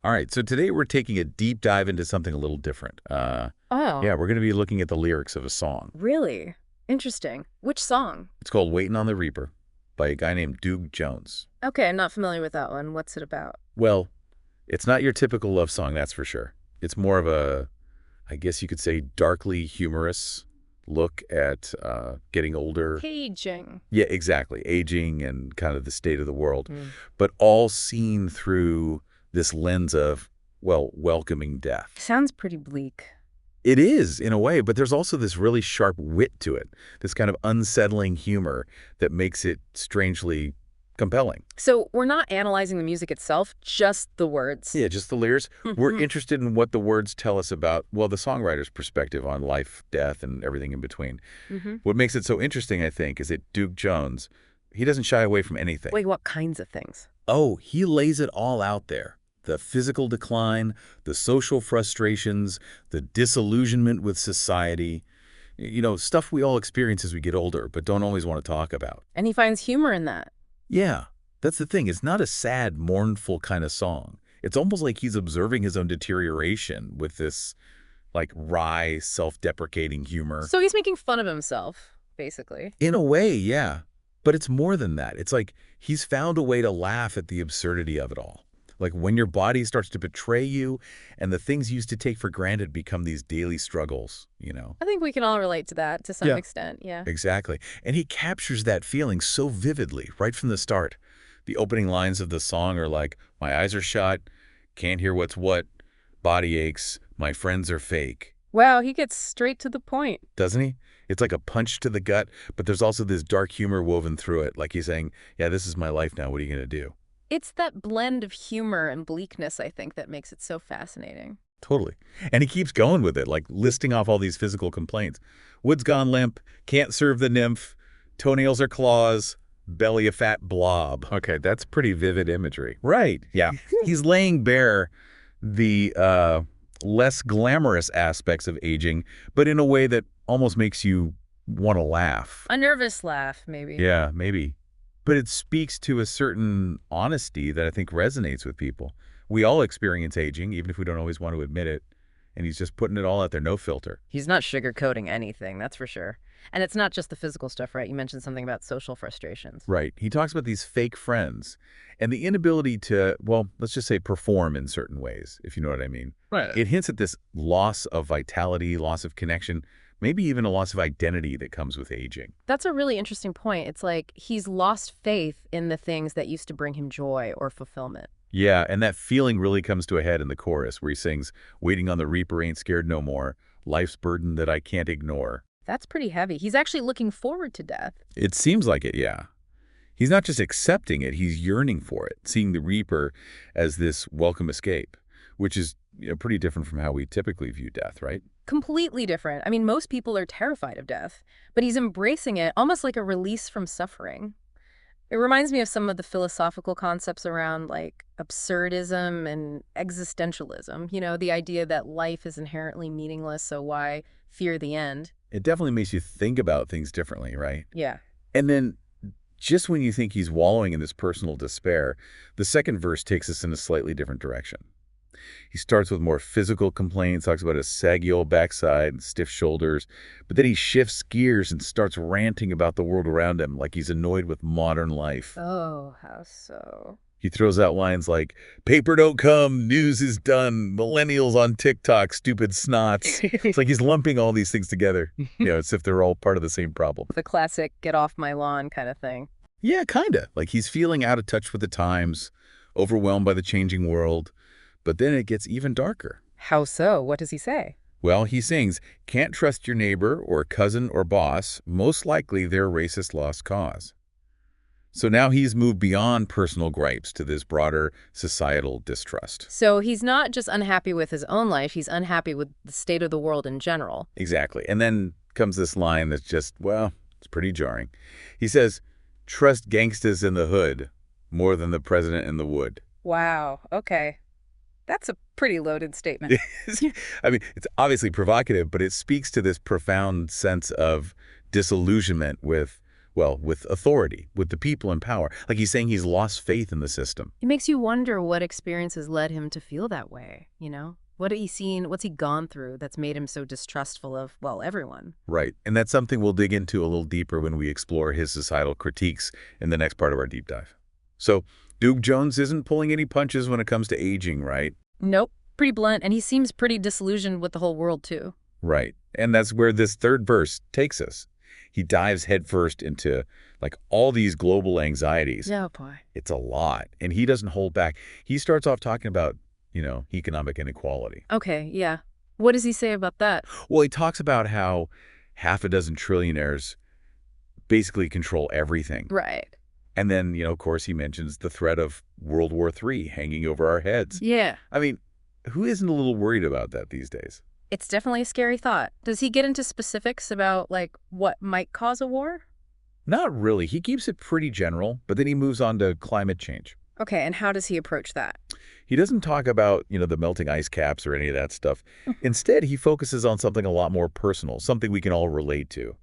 All right, so today we're taking a deep dive into something a little different. Oh, Yeah, we're going to be looking at the lyrics of a song. really? Interesting. Which song? It's called Waitin' on the Reaper by a guy named Duke Jones. Okay, I'm not familiar with that one. What's it about? Well, it's not your typical love song, that's for sure. It's more of a, I guess you could say, darkly humorous look at getting older. Paging. Yeah, exactly. Aging and kind of the state of the world, Hmm. but all seen through this lens of, well, welcoming death. Sounds pretty bleak. It is, in a way, but there's also this really sharp wit to it, this kind of unsettling humor that makes it strangely compelling. So we're not analyzing the music itself, just the words. Yeah, just the lyrics. We're interested in what the words tell us about, well, the songwriter's perspective on life, death, and everything in between. Mm-hmm. What makes it so interesting, I think, is that Duke Jones, he doesn't shy away from anything. Wait, what kinds of things? Oh, he lays it all out there. The physical decline, the social frustrations, the disillusionment with society. You know, stuff we all experience as we get older, but don't always want to talk about. And he finds humor in that. Yeah, that's the thing. It's not a sad, mournful kind of song. It's almost like he's observing his own deterioration with this, like, wry, self-deprecating humor. So he's making fun of himself, basically. In a way, yeah. But it's more than that. It's like he's found a way to laugh at the absurdity of it all. Like when your body starts to betray you and the things you used to take for granted become these daily struggles, you know? I think we can all relate to that to some Yeah. extent, yeah. Exactly. And he captures that feeling so vividly right from the start. The opening lines of the song are like, my eyes are shut, can't hear what's what, body aches, my friends are fake. Wow, he gets straight to the point. Doesn't he? It's like a punch to the gut, but there's also this dark humor woven through it. Like he's saying, yeah, this is my life now. What are you going to do? It's that blend of humor and bleakness, I think, that makes it so fascinating. Totally. And he keeps going with it, like listing off all these physical complaints. Wood's gone limp, can't serve the nymph, toenails are claws, belly a fat blob. Okay, that's pretty vivid imagery. Right, yeah. He's laying bare the less glamorous aspects of aging, but in a way that almost makes you want to laugh. A nervous laugh, maybe. Yeah, maybe. But it speaks to a certain honesty that I think resonates with people. We all experience aging, even if we don't always want to admit it. And he's just putting it all out there, no filter. He's not sugarcoating anything, that's for sure. And it's not just the physical stuff, right? You mentioned something about social frustrations. Right. He talks about these fake friends and the inability to, well, let's just say perform in certain ways, if you know what I mean. Right. It hints at this loss of vitality, loss of connection, maybe even a loss of identity that comes with aging. That's a really interesting point. It's like he's lost faith in the things that used to bring him joy or fulfillment. Yeah, and that feeling really comes to a head in the chorus where he sings, waiting on the reaper ain't scared no more, life's burden that I can't ignore. That's pretty heavy. He's actually looking forward to death. It seems like it, yeah. He's not just accepting it, he's yearning for it, seeing the reaper as this welcome escape, which is pretty different from how we typically view death, right? Completely different. I mean, most people are terrified of death, but he's embracing it almost like a release from suffering. It reminds me of some of the philosophical concepts around like absurdism and existentialism. You know, the idea that life is inherently meaningless, so why fear the end? It definitely makes you think about things differently, right? Yeah. And then just when you think he's wallowing in this personal despair, the second verse takes us in a slightly different direction. He starts with more physical complaints, talks about a saggy old backside, stiff shoulders, but then he shifts gears and starts ranting about the world around him like he's annoyed with modern life. Oh, how so? He throws out lines like, paper don't come, news is done, millennials on TikTok, stupid snots. It's like he's lumping all these things together, as if they're all part of the same problem. The classic get off my lawn kind of thing. Yeah, kinda. Like he's feeling out of touch with the times, overwhelmed by the changing world. But then it gets even darker. How so? What does he say? Well, he sings, can't trust your neighbor or cousin or boss, most likely they're racist lost cause. So now he's moved beyond personal gripes to this broader societal distrust. So he's not just unhappy with his own life, he's unhappy with the state of the world in general. Exactly. And then comes this line that's just, well, it's pretty jarring. He says, trust gangstas in the hood more than the president in the wood. Wow, okay. That's a pretty loaded statement. I mean, it's obviously provocative, but it speaks to this profound sense of disillusionment with, well, with authority, with the people in power. Like he's saying he's lost faith in the system. It makes you wonder what experiences led him to feel that way, you know? What had he seen, what's he gone through that's made him so distrustful of, well, everyone? Right. And that's something we'll dig into a little deeper when we explore his societal critiques in the next part of our deep dive. So, Duke Jones isn't pulling any punches when it comes to aging, right? Nope. Pretty blunt, and he seems pretty disillusioned with the whole world, too. Right. And that's where this third verse takes us. He dives headfirst into, like, all these global anxieties. Yeah, boy. It's a lot. And he doesn't hold back. He starts off talking about, economic inequality. Okay, yeah. What does he say about that? Well, he talks about how half a dozen trillionaires basically control everything. Right. And then, of course, he mentions the threat of World War III hanging over our heads. Yeah. I mean, who isn't a little worried about that these days? It's definitely a scary thought. Does he get into specifics about, like, what might cause a war? Not really. He keeps it pretty general, but then he moves on to climate change. Okay, and how does he approach that? He doesn't talk about, the melting ice caps or any of that stuff. Instead, he focuses on something a lot more personal, something we can all relate to.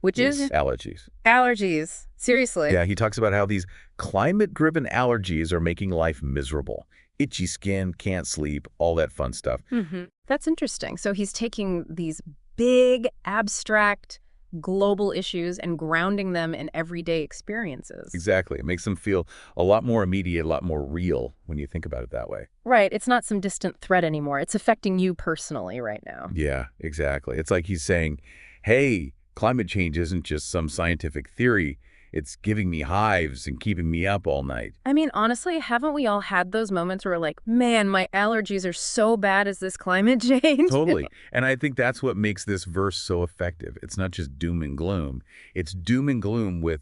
Which is? Allergies. Allergies. Seriously. Yeah, he talks about how these climate-driven allergies are making life miserable. Itchy skin, can't sleep, all that fun stuff. Mm-hmm. That's interesting. So he's taking these big, abstract, global issues and grounding them in everyday experiences. Exactly. It makes them feel a lot more immediate, a lot more real when you think about it that way. Right. It's not some distant threat anymore. It's affecting you personally right now. Yeah, exactly. It's like he's saying, hey, climate change isn't just some scientific theory. It's giving me hives and keeping me up all night. I mean, honestly, haven't we all had those moments where we're like, man, my allergies are so bad as this climate change? Totally. And I think that's what makes this verse so effective. It's not just doom and gloom. It's doom and gloom with,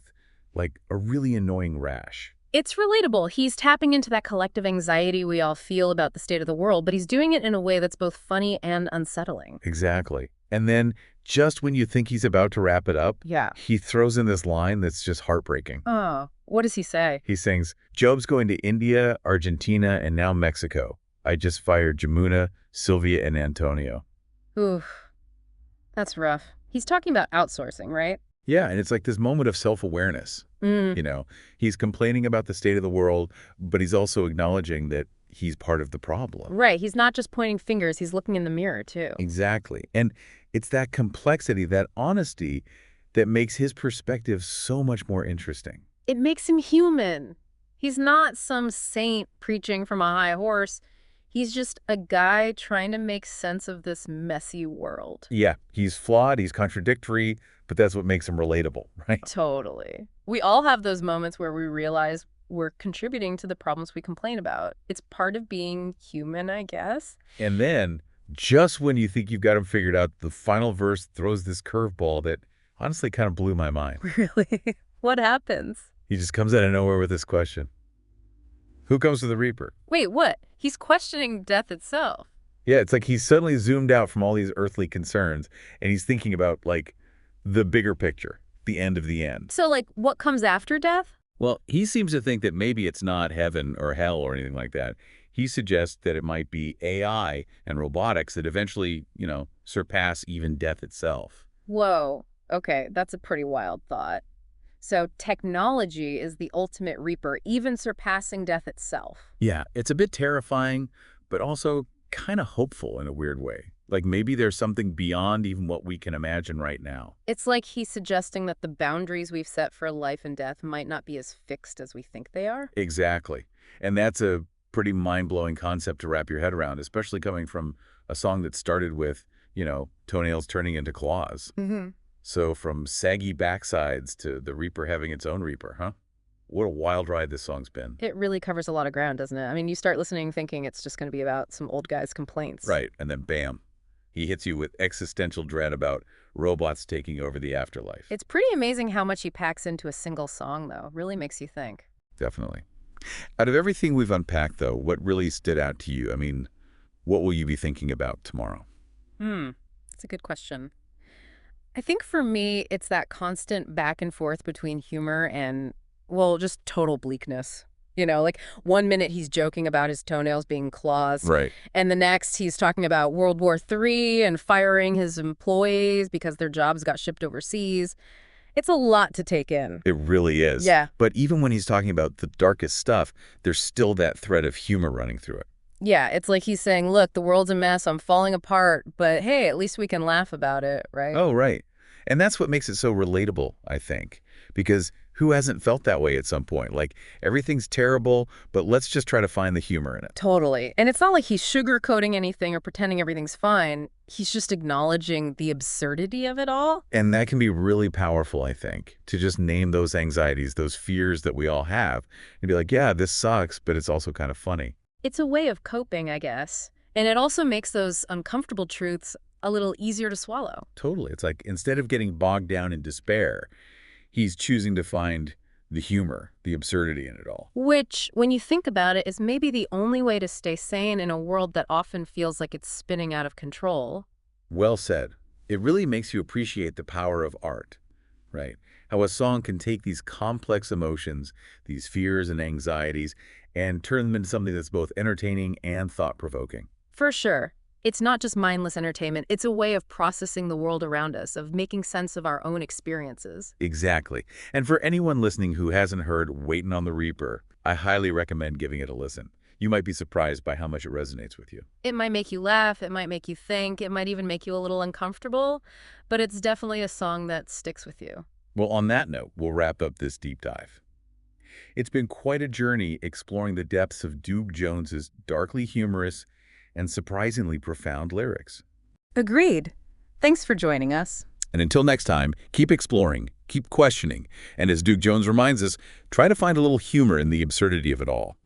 like, a really annoying rash. It's relatable. He's tapping into that collective anxiety we all feel about the state of the world, but he's doing it in a way that's both funny and unsettling. Exactly. And then just when you think he's about to wrap it up, Yeah. he throws in this line that's just heartbreaking. Oh, what does he say? He sings, Job's going to India, Argentina, and now Mexico. I just fired Jamuna, Sylvia, and Antonio. Oof. That's rough. He's talking about outsourcing, right? Yeah, and it's like this moment of self-awareness. He's complaining about the state of the world, but he's also acknowledging that he's part of the problem. Right. He's not just pointing fingers. He's looking in the mirror, too. Exactly. And it's that complexity, that honesty, that makes his perspective so much more interesting. It makes him human. He's not some saint preaching from a high horse. He's just a guy trying to make sense of this messy world. Yeah, he's flawed, he's contradictory, but that's what makes him relatable, right? Totally. We all have those moments where we realize we're contributing to the problems we complain about. It's part of being human, I guess. And then, just when you think you've got him figured out, the final verse throws this curveball that honestly kind of blew my mind. Really? What happens? He just comes out of nowhere with this question. Who comes to the Reaper? Wait, what? He's questioning death itself. Yeah, it's like he's suddenly zoomed out from all these earthly concerns, and he's thinking about, like, the bigger picture, the end of the end. So, like, what comes after death? Well, he seems to think that maybe it's not heaven or hell or anything like that. He suggests that it might be AI and robotics that eventually, surpass even death itself. Whoa. Okay, that's a pretty wild thought. So technology is the ultimate reaper, even surpassing death itself. Yeah, it's a bit terrifying, but also kind of hopeful in a weird way. Like maybe there's something beyond even what we can imagine right now. It's like he's suggesting that the boundaries we've set for life and death might not be as fixed as we think they are. Exactly. And that's a pretty mind-blowing concept to wrap your head around, especially coming from a song that started with, toenails turning into claws. Mm-hmm. So from saggy backsides to the Reaper having its own Reaper, huh? What a wild ride this song's been. It really covers a lot of ground, doesn't it? I mean, you start listening thinking it's just going to be about some old guy's complaints. Right, and then bam. He hits you with existential dread about robots taking over the afterlife. It's pretty amazing how much he packs into a single song, though. Really makes you think. Definitely. Out of everything we've unpacked, though, what really stood out to you? I mean, what will you be thinking about tomorrow? That's a good question. I think for me, it's that constant back and forth between humor and, well, just total bleakness. Like 1 minute he's joking about his toenails being claws. Right. And the next he's talking about World War III and firing his employees because their jobs got shipped overseas. It's a lot to take in. It really is. Yeah. But even when he's talking about the darkest stuff, there's still that thread of humor running through it. Yeah, it's like he's saying, look, the world's a mess, I'm falling apart, but hey, at least we can laugh about it, right? Oh, right. And that's what makes it so relatable, I think. Because who hasn't felt that way at some point? Like, everything's terrible, but let's just try to find the humor in it. Totally. And it's not like he's sugarcoating anything or pretending everything's fine. He's just acknowledging the absurdity of it all. And that can be really powerful, I think, to just name those anxieties, those fears that we all have, and be like, yeah, this sucks, but it's also kind of funny. It's a way of coping, I guess. And it also makes those uncomfortable truths a little easier to swallow. Totally. It's like instead of getting bogged down in despair, he's choosing to find the humor, the absurdity in it all. Which, when you think about it, is maybe the only way to stay sane in a world that often feels like it's spinning out of control. Well said. It really makes you appreciate the power of art, right? How a song can take these complex emotions, these fears and anxieties, and turn them into something that's both entertaining and thought-provoking. For sure. It's not just mindless entertainment. It's a way of processing the world around us, of making sense of our own experiences. Exactly. And for anyone listening who hasn't heard Waitin' on the Reaper, I highly recommend giving it a listen. You might be surprised by how much it resonates with you. It might make you laugh, it might make you think, it might even make you a little uncomfortable, but it's definitely a song that sticks with you. Well, on that note, we'll wrap up this deep dive. It's been quite a journey exploring the depths of Doug Jones's darkly humorous and surprisingly profound lyrics. Agreed. Thanks for joining us. And until next time, keep exploring, keep questioning, and as Doug Jones reminds us, try to find a little humor in the absurdity of it all.